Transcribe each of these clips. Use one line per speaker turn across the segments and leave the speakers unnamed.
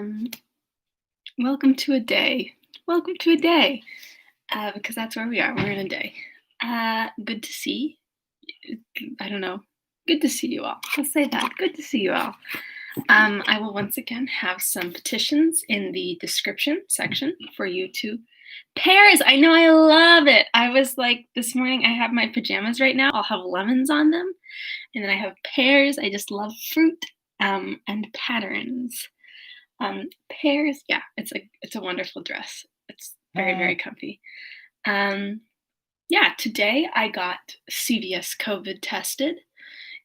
Um, Welcome to a day. Welcome to a day, because that's where we are. We're in a day. Good to see. I don't know. Good to see you all. I'll say that. Good to see you all. I will once again have some petitions in the description section for you to pears. I know, I love it. I was like, this morning I have my pajamas right now. I'll have lemons on them, and then I have pears. I just love fruit and patterns. Pears, yeah, it's a wonderful dress. It's very, very comfy. Yeah, today I got CVS COVID tested.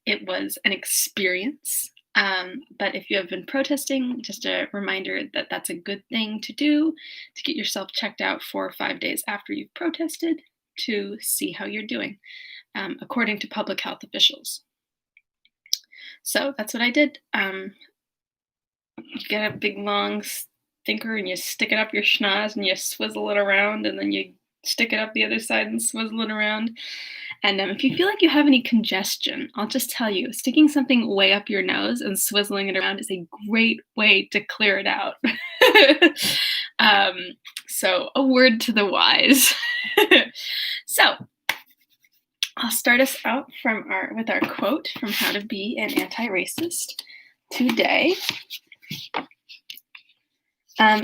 It was an experience. But if you have been protesting, just a reminder that that's a good thing to do, to get yourself checked out 4 or 5 days after you've protested to see how you're doing, according to public health officials. So that's what I did. You get a big long stinker and you stick it up your schnoz and you swizzle it around, and then you stick it up the other side and swizzle it around. And if you feel like you have any congestion, I'll just tell you, sticking something way up your nose and swizzling it around is a great way to clear it out. So a word to the wise. So I'll start us out with our quote from How to Be an Antiracist today.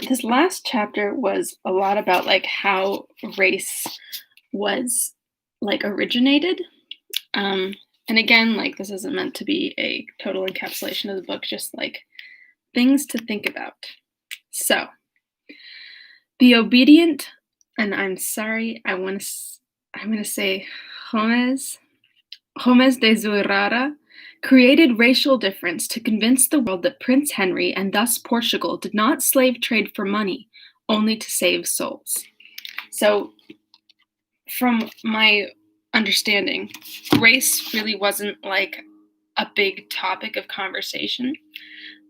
This last chapter was a lot about like how race was like originated. And again, like this isn't meant to be a total encapsulation of the book, just like things to think about. So, the obedient, and I'm sorry, I'm going to say Homes de Zurara, created racial difference to convince the world that Prince Henry and thus Portugal did not slave trade for money, only to save souls. So, from my understanding, race really wasn't like a big topic of conversation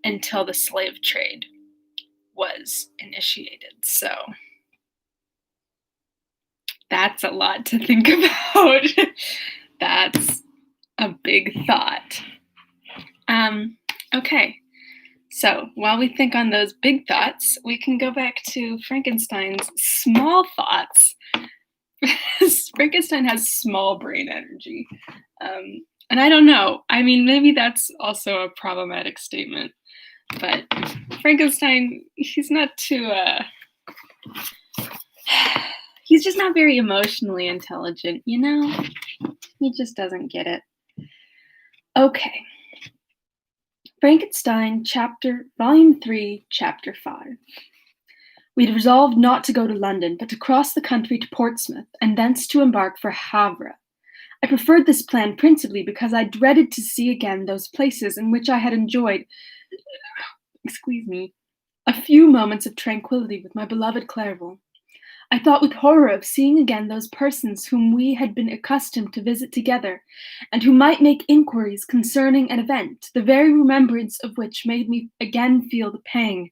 until the slave trade was initiated. So, that's a lot to think about. That's a big thought. Okay, so while we think on those big thoughts, we can go back to Frankenstein's small thoughts. Frankenstein has small brain energy. And I don't know. I mean, maybe that's also a problematic statement. But Frankenstein, he's not too... he's just not very emotionally intelligent, you know? He just doesn't get it. Okay. Frankenstein, Volume 3, Chapter 5. We had resolved not to go to London, but to cross the country to Portsmouth, and thence to embark for Havre. I preferred this plan principally because I dreaded to see again those places in which I had enjoyed, a few moments of tranquillity with my beloved Clerval. I thought with horror of seeing again those persons whom we had been accustomed to visit together, and who might make inquiries concerning an event, the very remembrance of which made me again feel the pang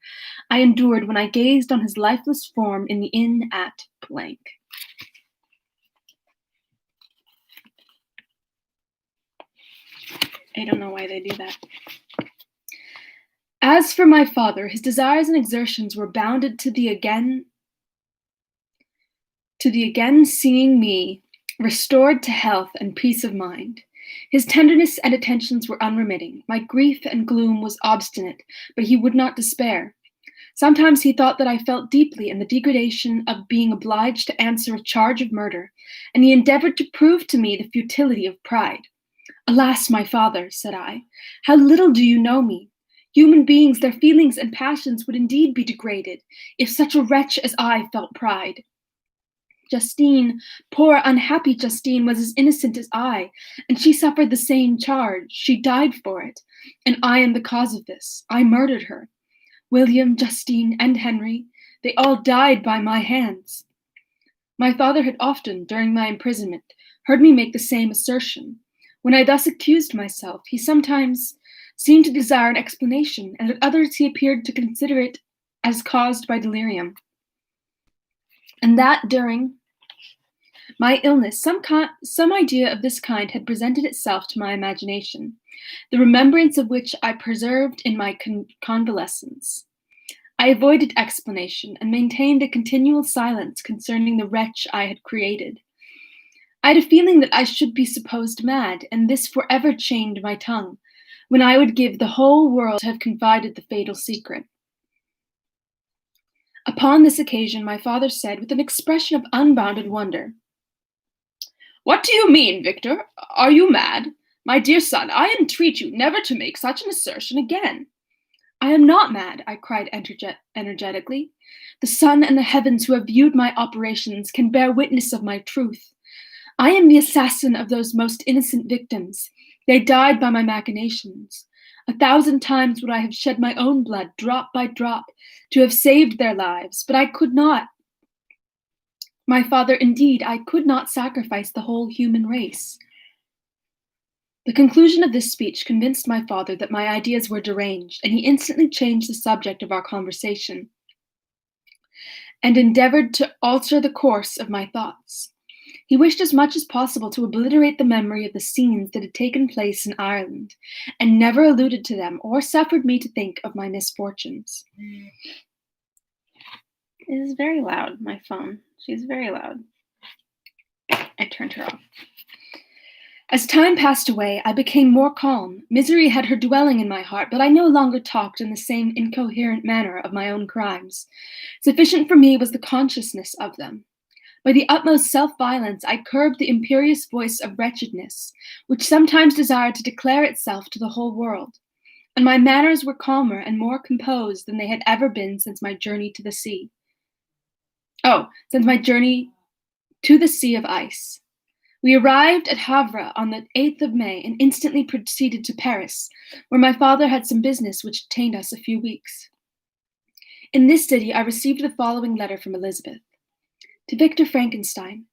I endured when I gazed on his lifeless form in the inn at blank. I don't know why they do that. As for my father, his desires and exertions were bounded to the again seeing me restored to health and peace of mind. His tenderness and attentions were unremitting. My grief and gloom was obstinate, but he would not despair. Sometimes he thought that I felt deeply in the degradation of being obliged to answer a charge of murder, and he endeavored to prove to me the futility of pride. Alas, my father, said I, how little do you know me? Human beings, their feelings and passions would indeed be degraded if such a wretch as I felt pride. Justine, poor unhappy Justine, was as innocent as I, and she suffered the same charge. She died for it, and I am the cause of this. I murdered her. William, Justine, and Henry, they all died by my hands. My father had often, during my imprisonment, heard me make the same assertion. When I thus accused myself, he sometimes seemed to desire an explanation, and at others he appeared to consider it as caused by delirium. And that during my illness, some idea of this kind had presented itself to my imagination, the remembrance of which I preserved in my convalescence. I avoided explanation and maintained a continual silence concerning the wretch I had created. I had a feeling that I should be supposed mad, and this forever chained my tongue, when I would give the whole world to have confided the fatal secret. Upon this occasion, my father said, with an expression of unbounded wonder, "What do you mean, Victor? Are you mad? My dear son, I entreat you never to make such an assertion again." "I am not mad," I cried energetically. "The sun and the heavens who have viewed my operations can bear witness of my truth. I am the assassin of those most innocent victims. They died by my machinations. 1,000 times would I have shed my own blood, drop by drop, to have saved their lives, but I could not. My father, indeed, I could not sacrifice the whole human race." The conclusion of this speech convinced my father that my ideas were deranged, and he instantly changed the subject of our conversation and endeavored to alter the course of my thoughts. He wished as much as possible to obliterate the memory of the scenes that had taken place in Ireland, and never alluded to them or suffered me to think of my misfortunes. It is very loud, my phone. She's very loud. I turned her off. As time passed away, I became more calm. Misery had her dwelling in my heart, but I no longer talked in the same incoherent manner of my own crimes. Sufficient for me was the consciousness of them. By the utmost self-violence, I curbed the imperious voice of wretchedness, which sometimes desired to declare itself to the whole world, and my manners were calmer and more composed than they had ever been since my journey to the sea. Since my journey to the Sea of Ice. We arrived at Havre on the 8th of May and instantly proceeded to Paris, where my father had some business which detained us a few weeks. In this city, I received the following letter from Elizabeth. To Victor Frankenstein,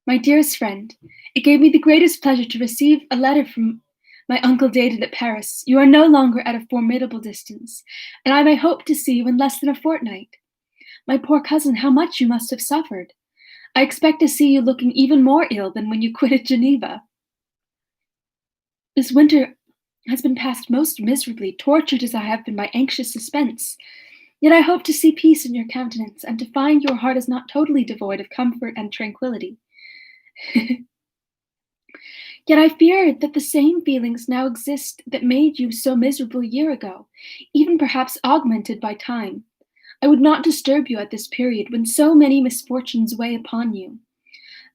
my dearest friend, it gave me the greatest pleasure to receive a letter from my uncle dated at Paris. You are no longer at a formidable distance, and I may hope to see you in less than a fortnight. My poor cousin, how much you must have suffered. I expect to see you looking even more ill than when you quitted Geneva. This winter has been passed most miserably, tortured as I have been by anxious suspense. Yet I hope to see peace in your countenance, and to find your heart is not totally devoid of comfort and tranquillity. Yet I fear that the same feelings now exist that made you so miserable a year ago, even perhaps augmented by time. I would not disturb you at this period when so many misfortunes weigh upon you.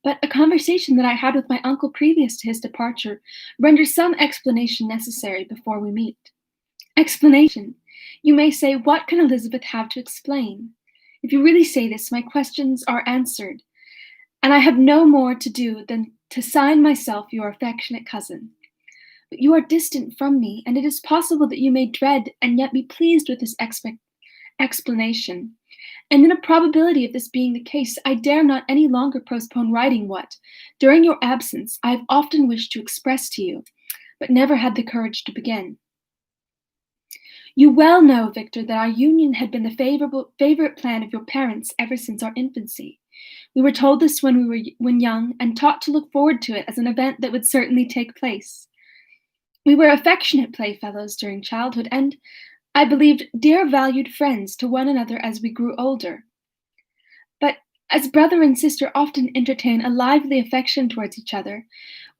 But a conversation that I had with my uncle previous to his departure renders some explanation necessary before we meet. Explanation! You may say, what can Elizabeth have to explain? If you really say this, my questions are answered, and I have no more to do than to sign myself your affectionate cousin. But you are distant from me, and it is possible that you may dread and yet be pleased with this explanation. And in a probability of this being the case, I dare not any longer postpone writing what, during your absence, I have often wished to express to you, but never had the courage to begin. You well know, Victor, that our union had been the favorite plan of your parents ever since our infancy. We were told this when young, and taught to look forward to it as an event that would certainly take place. We were affectionate playfellows during childhood, and, I believed, dear valued friends to one another as we grew older. But as brother and sister often entertain a lively affection towards each other,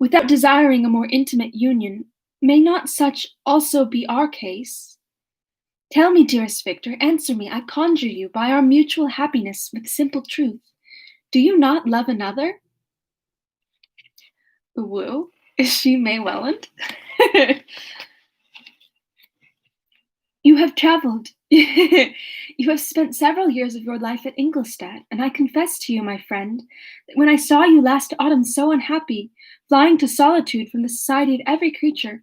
without desiring a more intimate union, may not such also be our case? Tell me, dearest Victor, answer me, I conjure you, by our mutual happiness, with simple truth. Do you not love another? Woo, is she May Welland? You have traveled. You have spent several years of your life at Ingolstadt, and I confess to you, my friend, that when I saw you last autumn so unhappy, flying to solitude from the society of every creature,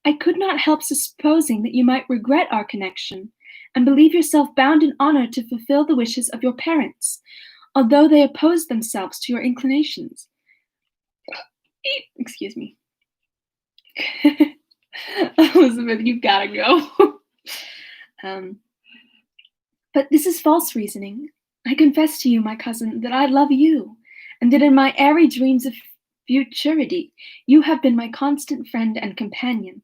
I could not help supposing that you might regret our connection, and believe yourself bound in honor to fulfill the wishes of your parents, although they opposed themselves to your inclinations. Excuse me. Elizabeth, you gotta go. But this is false reasoning. I confess to you, my cousin, that I love you, and that in my airy dreams of futurity, you have been my constant friend and companion.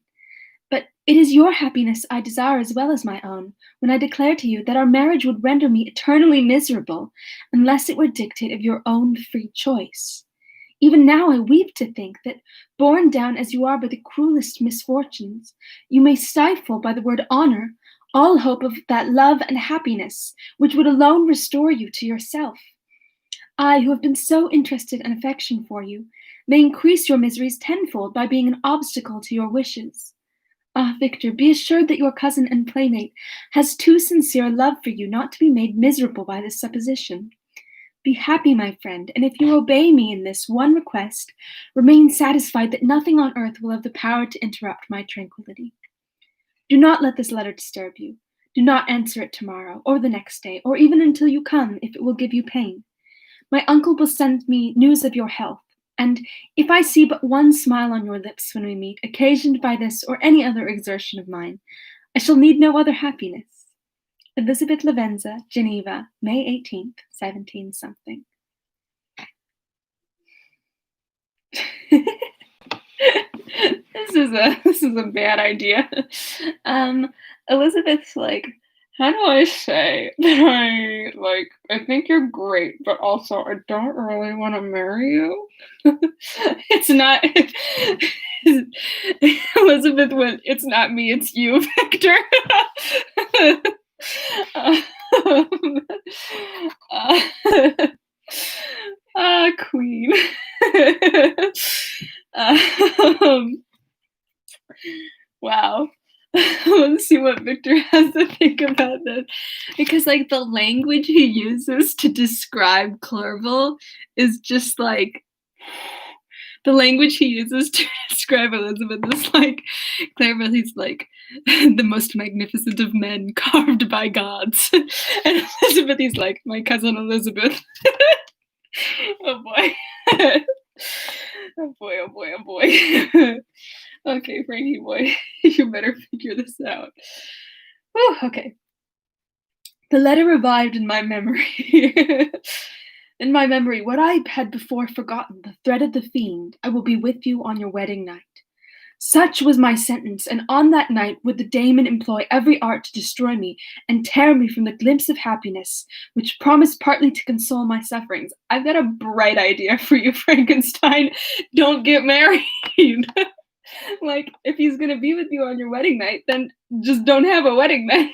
But it is your happiness I desire as well as my own, when I declare to you that our marriage would render me eternally miserable unless it were dictate of your own free choice. Even now I weep to think that, borne down as you are by the cruelest misfortunes, you may stifle by the word honor all hope of that love and happiness which would alone restore you to yourself. I, who have been so interested in affection for you, may increase your miseries tenfold by being an obstacle to your wishes. Ah, Victor, be assured that your cousin and playmate has too sincere a love for you not to be made miserable by this supposition. Be happy, my friend, and if you obey me in this one request, remain satisfied that nothing on earth will have the power to interrupt my tranquillity. Do not let this letter disturb you. Do not answer it tomorrow, or the next day, or even until you come, if it will give you pain. My uncle will send me news of your health, and if I see but one smile on your lips when we meet, occasioned by this or any other exertion of mine, I shall need no other happiness. Elizabeth Lavenza, Geneva, May 18th, 17 something. This is a bad idea. Elizabeth's like, how do I say that I think you're great, but also I don't really want to marry you? It's not Elizabeth went, it's not me, it's you, Victor. Queen. Wow. Let's see what Victor has to think about this. Because, like, the language he uses to describe Clerval is just like the language he uses to describe Elizabeth is like Clerval, he's like the most magnificent of men carved by gods. And Elizabeth, he's like, my cousin Elizabeth. Oh boy. Oh boy, oh boy, oh boy. Okay, Frankie boy, you better figure this out. Oh, okay. The letter revived in my memory. In my memory, what I had before forgotten, the threat of the fiend, I will be with you on your wedding night. Such was my sentence, and on that night would the daemon employ every art to destroy me and tear me from the glimpse of happiness, which promised partly to console my sufferings. I've got a bright idea for you, Frankenstein. Don't get married. Like, if he's gonna be with you on your wedding night, then just don't have a wedding night.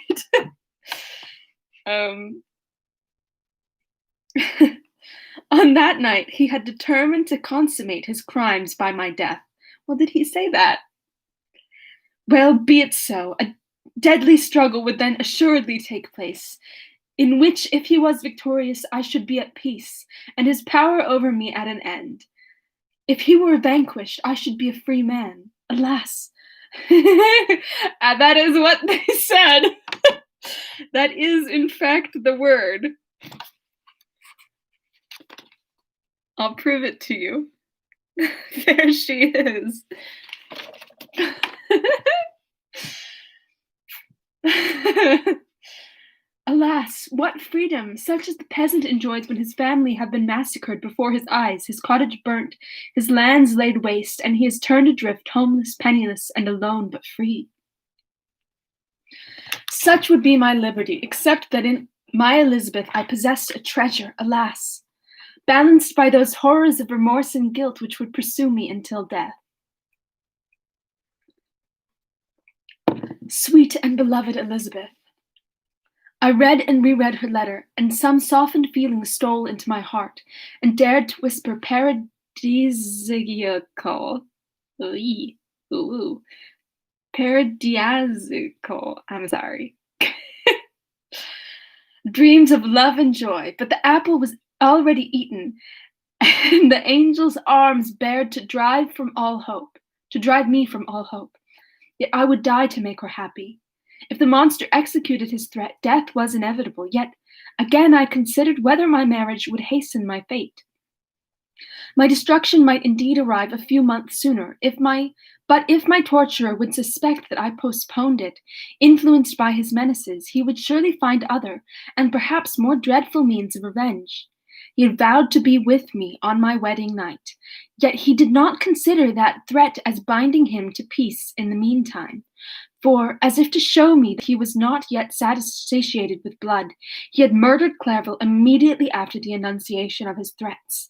On that night, he had determined to consummate his crimes by my death. Well, did he say that? Well, be it so. A deadly struggle would then assuredly take place, in which, if he was victorious, I should be at peace, and his power over me at an end. If he were vanquished, I should be a free man. Alas. That is what they said. That is, in fact, the word. I'll prove it to you. There she is. Alas, what freedom, such as the peasant enjoys when his family have been massacred before his eyes, his cottage burnt, his lands laid waste, and he is turned adrift, homeless, penniless, and alone but free. Such would be my liberty, except that in my Elizabeth I possessed a treasure, alas, balanced by those horrors of remorse and guilt which would pursue me until death. Sweet and beloved Elizabeth, I read and reread her letter, and some softened feeling stole into my heart, and dared to whisper paradisiacal, paradisiacal, I'm sorry, dreams of love and joy, but the apple was already eaten, and the angel's arms bared to drive me from all hope. Yet I would die to make her happy. If the monster executed his threat, death was inevitable. Yet again I considered whether my marriage would hasten my fate. My destruction might indeed arrive a few months sooner, but if my torturer would suspect that I postponed it, influenced by his menaces, he would surely find other, and perhaps more dreadful means of revenge. He had vowed to be with me on my wedding night, yet he did not consider that threat as binding him to peace in the meantime. For, as if to show me that he was not yet satiated with blood, he had murdered Clerval immediately after the enunciation of his threats.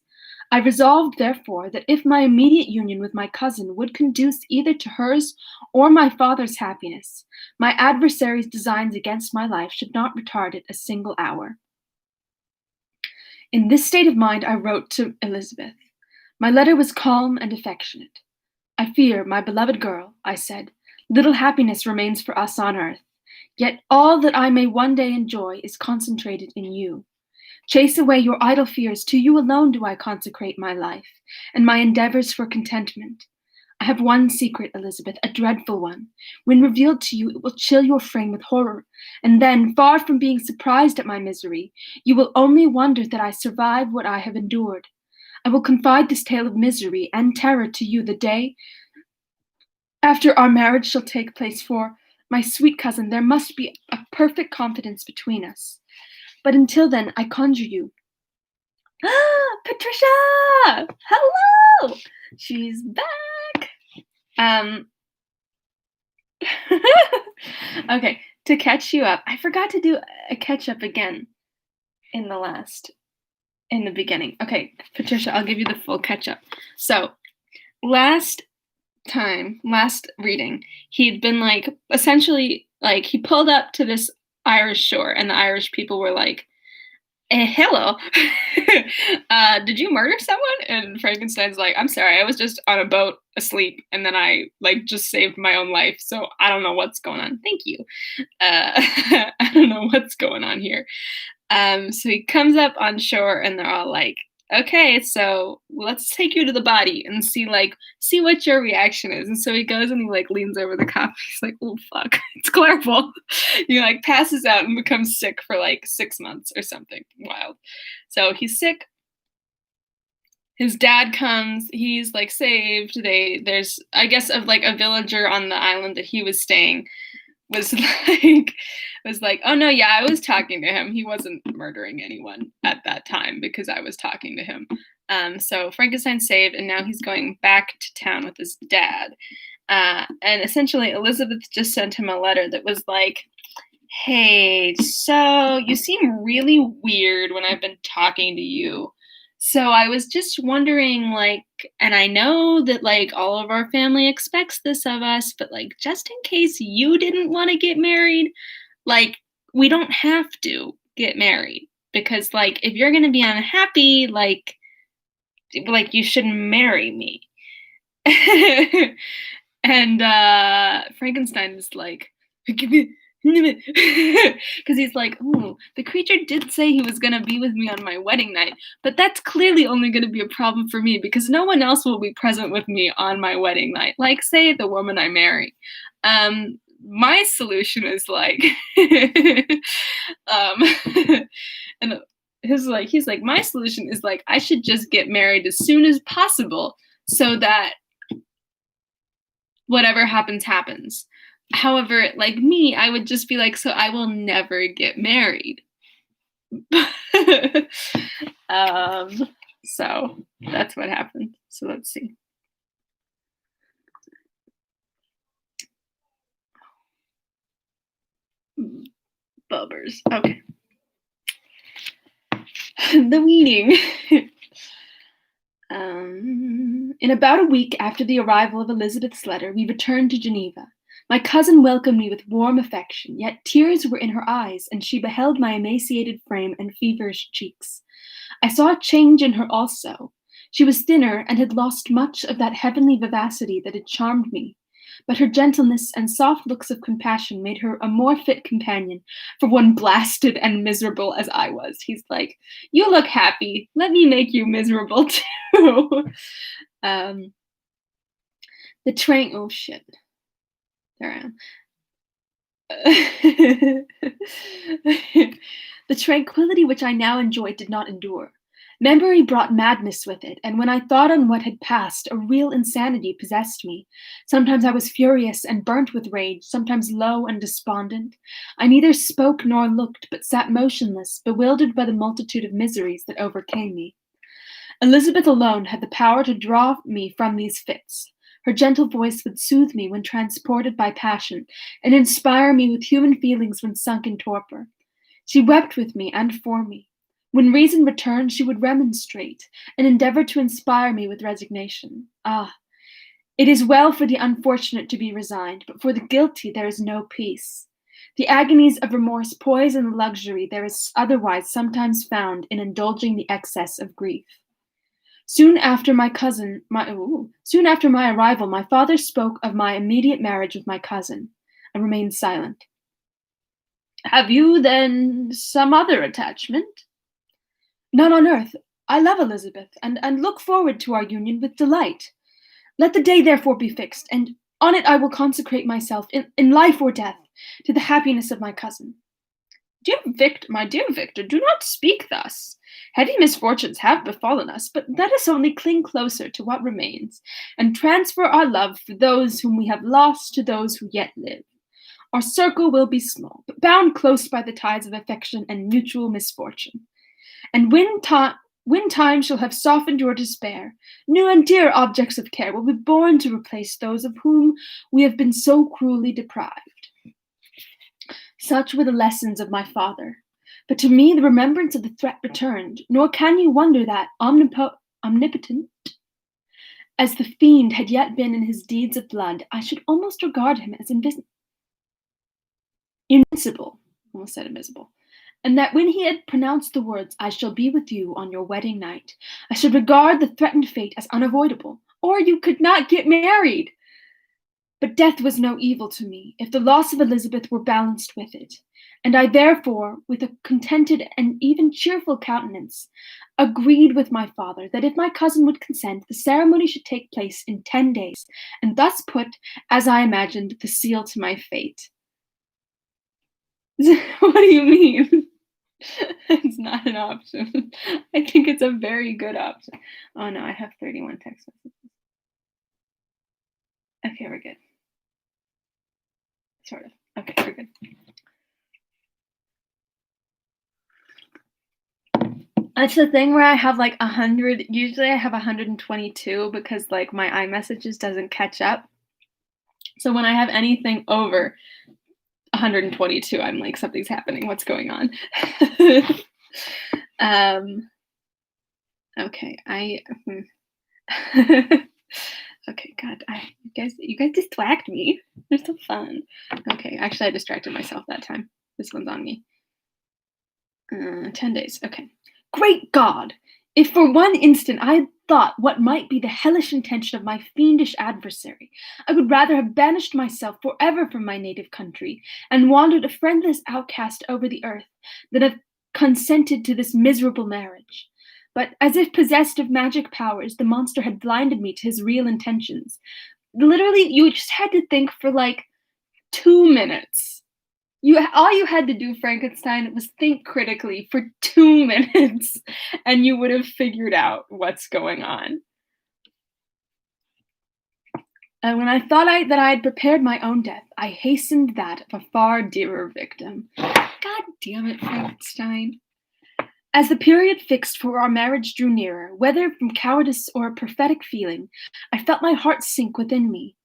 I resolved, therefore, that if my immediate union with my cousin would conduce either to hers or my father's happiness, my adversary's designs against my life should not retard it a single hour. In this state of mind, I wrote to Elizabeth. My letter was calm and affectionate. I fear, my beloved girl, I said, little happiness remains for us on earth, yet all that I may one day enjoy is concentrated in you. Chase away your idle fears, to you alone do I consecrate my life, and my endeavors for contentment. I have one secret, Elizabeth, a dreadful one. When revealed to you, it will chill your frame with horror, and then, far from being surprised at my misery, you will only wonder that I survive what I have endured. I will confide this tale of misery and terror to you the day after our marriage shall take place, for, my sweet cousin, there must be a perfect confidence between us. But until then, I conjure you. Ah, Patricia! Hello! She's back! Okay, to catch you up, I forgot to do a catch up again in the beginning. Okay, Patricia, I'll give you the full catch up. So, last reading, he'd been like, essentially, like, he pulled up to this Irish shore, and the Irish people were like, hello, did you murder someone? And Frankenstein's like, I'm sorry, I was just on a boat asleep, and then I like just saved my own life, so I don't know what's going on. Thank you. I don't know what's going on here. So he comes up on shore, and they're all like, okay, so let's take you to the body and see what your reaction is. And so he goes and he like leans over the cop. He's like, oh fuck, it's Clerval. He like passes out and becomes sick for like 6 months or something wild. So he's sick. His dad comes, he's like saved. There's I guess of like a villager on the island that he was staying was like, oh no, yeah, I was talking to him. He wasn't murdering anyone at that time because I was talking to him. So Frankenstein's saved, and now he's going back to town with his dad. And essentially, Elizabeth just sent him a letter that was like, hey, so you seem really weird when I've been talking to you. So I was just wondering, like, and I know that, like, all of our family expects this of us, but, like, just in case you didn't want to get married, like, we don't have to get married. Because, like, if you're going to be unhappy, like, you shouldn't marry me. And Frankenstein is like, because he's like, ooh, the creature did say he was going to be with me on my wedding night, but that's clearly only going to be a problem for me because no one else will be present with me on my wedding night, like, say, the woman I marry. My solution is like, and he's like, my solution is like, I should just get married as soon as possible so that whatever happens, happens. However, like me, I would just be like, so I will never get married. So that's what happened. So let's see. Bubbers. Okay. The weaning. In about a week after the arrival of Elizabeth's letter, we returned to Geneva. My cousin welcomed me with warm affection, yet tears were in her eyes, and she beheld my emaciated frame and feverish cheeks. I saw a change in her also. She was thinner and had lost much of that heavenly vivacity that had charmed me. But her gentleness and soft looks of compassion made her a more fit companion for one blasted and miserable as I was. He's like, you look happy. Let me make you miserable too. The train, oh shit. There I am. The tranquility which I now enjoyed did not endure. Memory brought madness with it, and when I thought on what had passed, a real insanity possessed me. Sometimes I was furious and burnt with rage, sometimes low and despondent. I neither spoke nor looked, but sat motionless, bewildered by the multitude of miseries that overcame me. Elizabeth alone had the power to draw me from these fits. Her gentle voice would soothe me when transported by passion, and inspire me with human feelings when sunk in torpor. She wept with me and for me. When reason returned, she would remonstrate, and endeavor to inspire me with resignation. Ah, it is well for the unfortunate to be resigned, but for the guilty there is no peace. The agonies of remorse poison the luxury there is otherwise sometimes found in indulging the excess of grief. Soon after my arrival, my father spoke of my immediate marriage with my cousin. I remained silent. "Have you, then, some other attachment?" "None on earth. I love Elizabeth, and look forward to our union with delight. Let the day therefore be fixed, and on it I will consecrate myself, in life or death, to the happiness of my cousin." My dear Victor, do not speak thus. Heavy misfortunes have befallen us, but let us only cling closer to what remains, and transfer our love for those whom we have lost to those who yet live. Our circle will be small, but bound close by the ties of affection and mutual misfortune. And when time shall have softened your despair, new and dear objects of care will be born to replace those of whom we have been so cruelly deprived. Such were the lessons of my father. But to me the remembrance of the threat returned, nor can you wonder that, omnipotent as the fiend had yet been in his deeds of blood, I should almost regard him as invincible, almost said invisible, and that when he had pronounced the words, "I shall be with you on your wedding night," I should regard the threatened fate as unavoidable, or you could not get married. But death was no evil to me, if the loss of Elizabeth were balanced with it, and I therefore, with a contented and even cheerful countenance, agreed with my father that if my cousin would consent, the ceremony should take place in 10 days, and thus put, as I imagined, the seal to my fate. What do you mean? It's not an option. I think it's a very good option. Oh no, I have 31 text messages. Okay, we're good. Sort of. Okay, we're good. That's the thing where I have like 100. Usually I have 122 because like my iMessages doesn't catch up. So when I have anything over 122, I'm like, something's happening. What's going on? Okay, okay, God, you guys distract me. They're so fun. Okay, actually, I distracted myself that time. This one's on me. 10 days. Okay. Great God! If for one instant I had thought what might be the hellish intention of my fiendish adversary, I would rather have banished myself forever from my native country, and wandered a friendless outcast over the earth, than have consented to this miserable marriage. But as if possessed of magic powers, the monster had blinded me to his real intentions. Literally, you just had to think for like 2 minutes. All you had to do, Frankenstein, was think critically for 2 minutes, and you would have figured out what's going on. And when I thought that I had prepared my own death, I hastened that of a far dearer victim. God damn it, Frankenstein. As the period fixed for our marriage drew nearer, whether from cowardice or a prophetic feeling, I felt my heart sink within me.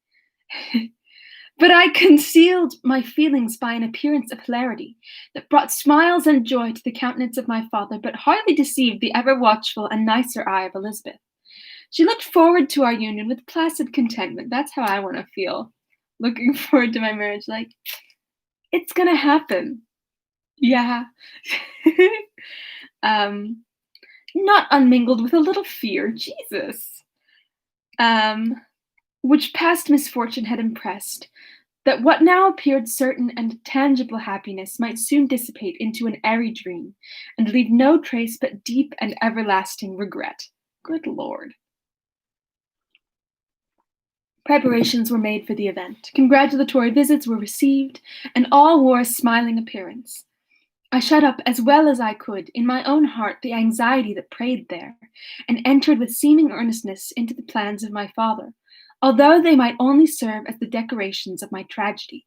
But I concealed my feelings by an appearance of hilarity that brought smiles and joy to the countenance of my father, but hardly deceived the ever-watchful and nicer eye of Elizabeth. She looked forward to our union with placid contentment. That's how I want to feel. Looking forward to my marriage, like, it's gonna happen. Yeah. Not unmingled with a little fear, Jesus. Which past misfortune had impressed, that what now appeared certain and tangible happiness might soon dissipate into an airy dream, and leave no trace but deep and everlasting regret. Good Lord. Preparations were made for the event. Congratulatory visits were received, and all wore a smiling appearance. I shut up as well as I could in my own heart the anxiety that preyed there, and entered with seeming earnestness into the plans of my father, although they might only serve as the decorations of my tragedy.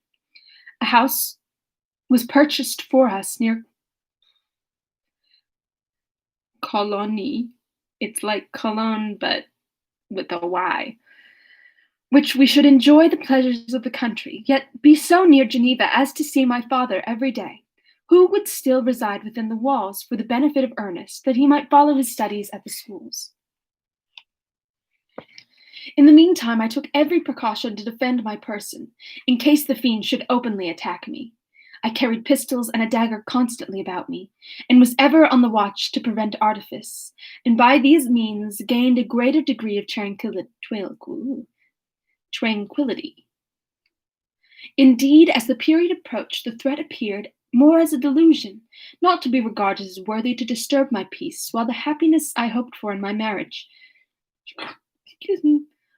A house was purchased for us near Colony. It's like Cologne, but with a Y, which we should enjoy the pleasures of the country, yet be so near Geneva as to see my father every day, who would still reside within the walls for the benefit of Ernest, that he might follow his studies at the schools. In the meantime, I took every precaution to defend my person, in case the fiend should openly attack me. I carried pistols and a dagger constantly about me, and was ever on the watch to prevent artifice, and by these means gained a greater degree of tranquillity. Indeed, as the period approached, the threat appeared more as a delusion, not to be regarded as worthy to disturb my peace, while the happiness I hoped for in my marriage,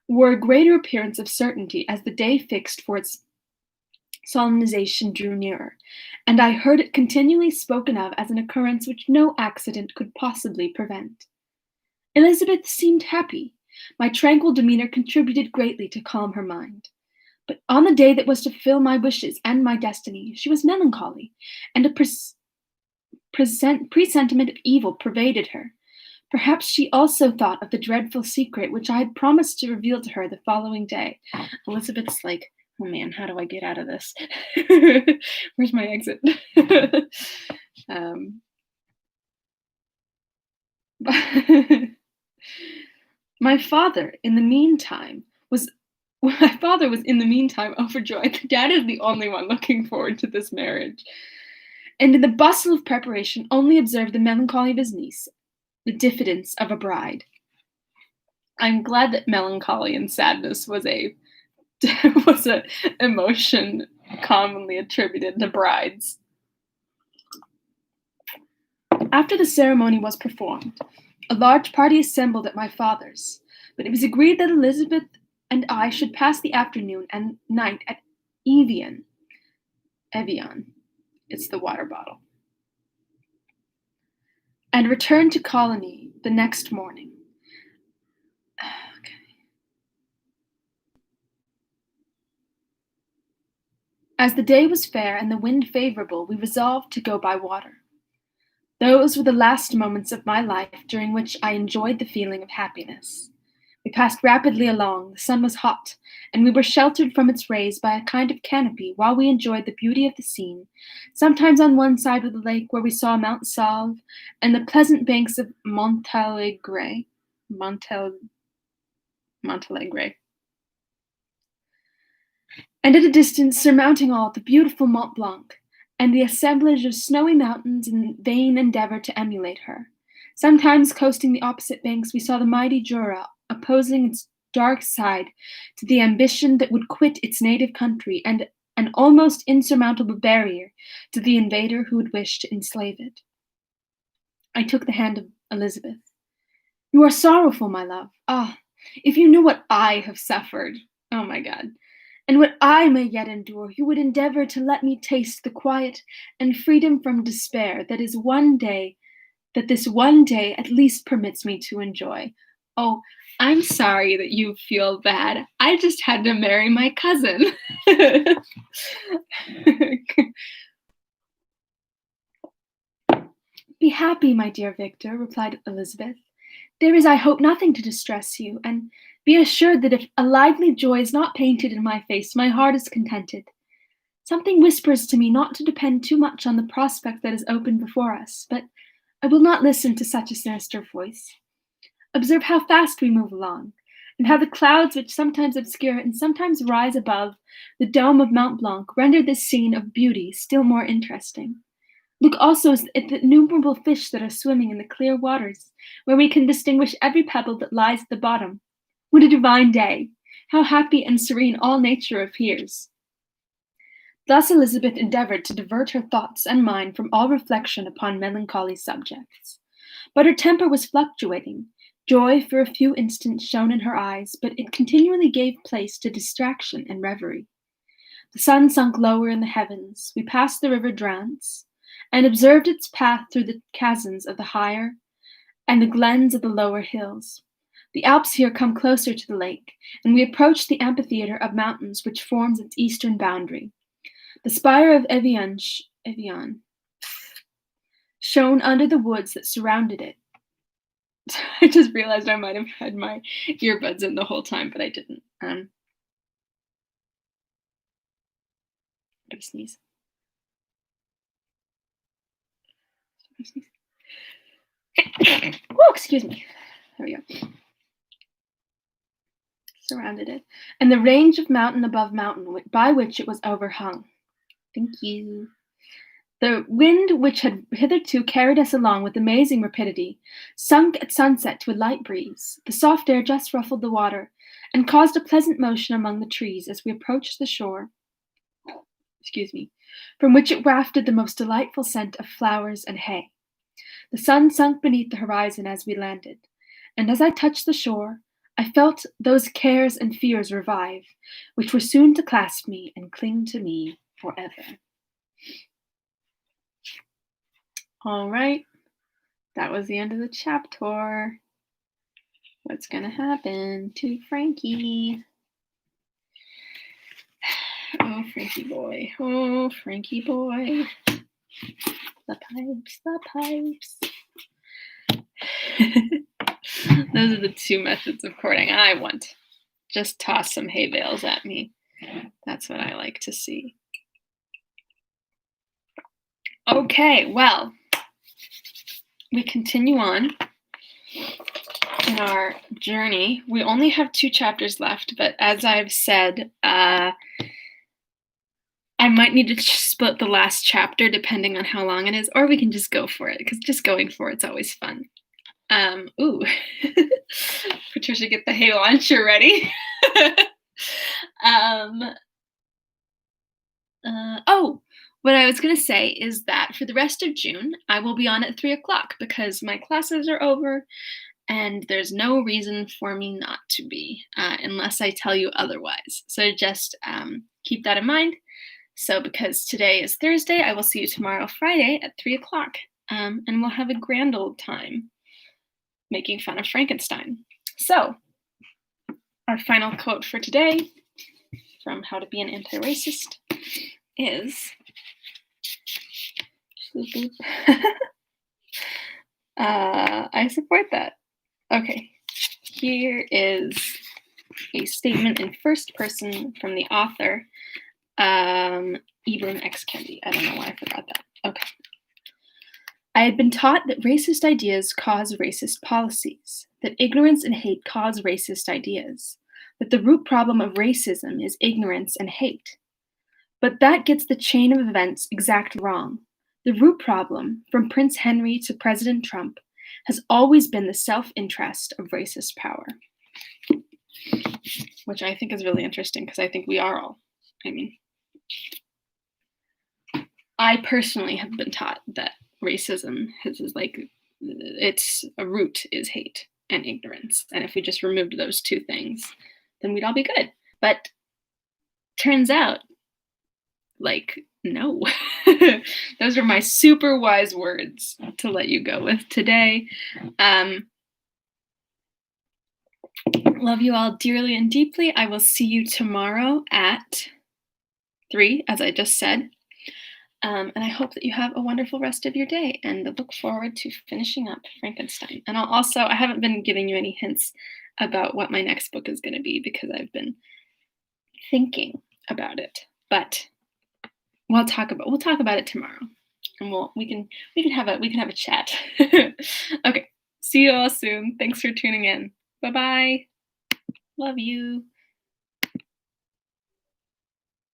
wore a greater appearance of certainty as the day fixed for its solemnization drew nearer, and I heard it continually spoken of as an occurrence which no accident could possibly prevent. Elizabeth seemed happy. My tranquil demeanor contributed greatly to calm her mind. But on the day that was to fulfill my wishes and my destiny, she was melancholy, and a presentiment of evil pervaded her. Perhaps she also thought of the dreadful secret which I had promised to reveal to her the following day. Elizabeth's like, oh man, how do I get out of this? Where's my exit? My father, in the meantime, was overjoyed. Dad is the only one looking forward to this marriage. And in the bustle of preparation, only observed the melancholy of his niece, the diffidence of a bride. I'm glad that melancholy and sadness was a emotion commonly attributed to brides. After the ceremony was performed, a large party assembled at my father's, but it was agreed that Elizabeth and I should pass the afternoon and night at Evian. It's the water bottle. And return to Colony the next morning. Okay. As the day was fair and the wind favorable, we resolved to go by water. Those were the last moments of my life during which I enjoyed the feeling of happiness. We passed rapidly along, the sun was hot, and we were sheltered from its rays by a kind of canopy while we enjoyed the beauty of the scene, sometimes on one side of the lake where we saw Mount Salve and the pleasant banks of Montalegre, and at a distance, surmounting all, the beautiful Mont Blanc, and the assemblage of snowy mountains in vain endeavor to emulate her. Sometimes, coasting the opposite banks, we saw the mighty Jura opposing its dark side to the ambition that would quit its native country, and an almost insurmountable barrier to the invader who would wish to enslave it. I took the hand of Elizabeth. You are sorrowful, my love. Ah, if you knew what I have suffered. Oh my God. And what I may yet endure, you would endeavor to let me taste the quiet and freedom from despair that this one day at least permits me to enjoy. Oh, I'm sorry that you feel bad. I just had to marry my cousin. Be happy, my dear Victor, replied Elizabeth. There is, I hope, nothing to distress you, and be assured that if a lively joy is not painted in my face, my heart is contented. Something whispers to me not to depend too much on the prospect that is open before us, but I will not listen to such a sinister voice. Observe how fast we move along, and how the clouds which sometimes obscure and sometimes rise above the dome of Mont Blanc render this scene of beauty still more interesting. Look also at the innumerable fish that are swimming in the clear waters, where we can distinguish every pebble that lies at the bottom. What a divine day! How happy and serene all nature appears! Thus Elizabeth endeavored to divert her thoughts and mind from all reflection upon melancholy subjects. But her temper was fluctuating. Joy for a few instants shone in her eyes, but it continually gave place to distraction and reverie. The sun sunk lower in the heavens. We passed the river Drance, and observed its path through the chasms of the higher and the glens of the lower hills. The Alps here come closer to the lake, and we approach the amphitheater of mountains which forms its eastern boundary. The spire of Evian shone under the woods that surrounded it. I just realized I might have had my earbuds in the whole time, but I didn't. I'm gonna sneeze. Oh, excuse me. There we go. Surrounded it, and the range of mountain above mountain by which it was overhung. Thank you. The wind, which had hitherto carried us along with amazing rapidity, sunk at sunset to a light breeze. The soft air just ruffled the water, and caused a pleasant motion among the trees as we approached the shore, from which it wafted the most delightful scent of flowers and hay. The sun sunk beneath the horizon as we landed, and as I touched the shore, I felt those cares and fears revive, which were soon to clasp me and cling to me forever. All right, that was the end of the chapter. What's gonna happen to Frankie? Oh, Frankie boy. Oh, Frankie boy. The pipes. Those are the two methods of courting I want. Just toss some hay bales at me. That's what I like to see. Okay, well, we continue on in our journey. We only have 2 chapters left, but as I've said, I might need to split the last chapter depending on how long it is, or we can just go for it, because just going for it's always fun. Ooh. Patricia, get the hay launcher ready. What I was going to say is that for the rest of June, I will be on at 3 o'clock because my classes are over and there's no reason for me not to be unless I tell you otherwise. So just keep that in mind. So because today is Thursday, I will see you tomorrow, Friday at 3 o'clock, and we'll have a grand old time making fun of Frankenstein. So our final quote for today from How to Be an Anti-Racist is, I support that. Okay, here is a statement in first person from the author, Ibram X. Kendi. I don't know why I forgot that. Okay. I had been taught that racist ideas cause racist policies, that ignorance and hate cause racist ideas, that the root problem of racism is ignorance and hate. But that gets the chain of events exactly wrong. The root problem, from Prince Henry to President Trump, has always been the self-interest of racist power. Which I think is really interesting because I think we are all. I personally have been taught that racism is like, its a root is hate and ignorance. And if we just removed those 2 things, then we'd all be good. But turns out, no. Those are my super wise words to let you go with today. Love you all dearly and deeply. I will see you tomorrow at 3, as I just said. And I hope that you have a wonderful rest of your day and look forward to finishing up Frankenstein. And I haven't been giving you any hints about what my next book is going to be because I've been thinking about it. But we'll talk about it tomorrow, and we can have a chat. Okay, see you all soon. Thanks for tuning in. Bye bye. Love you.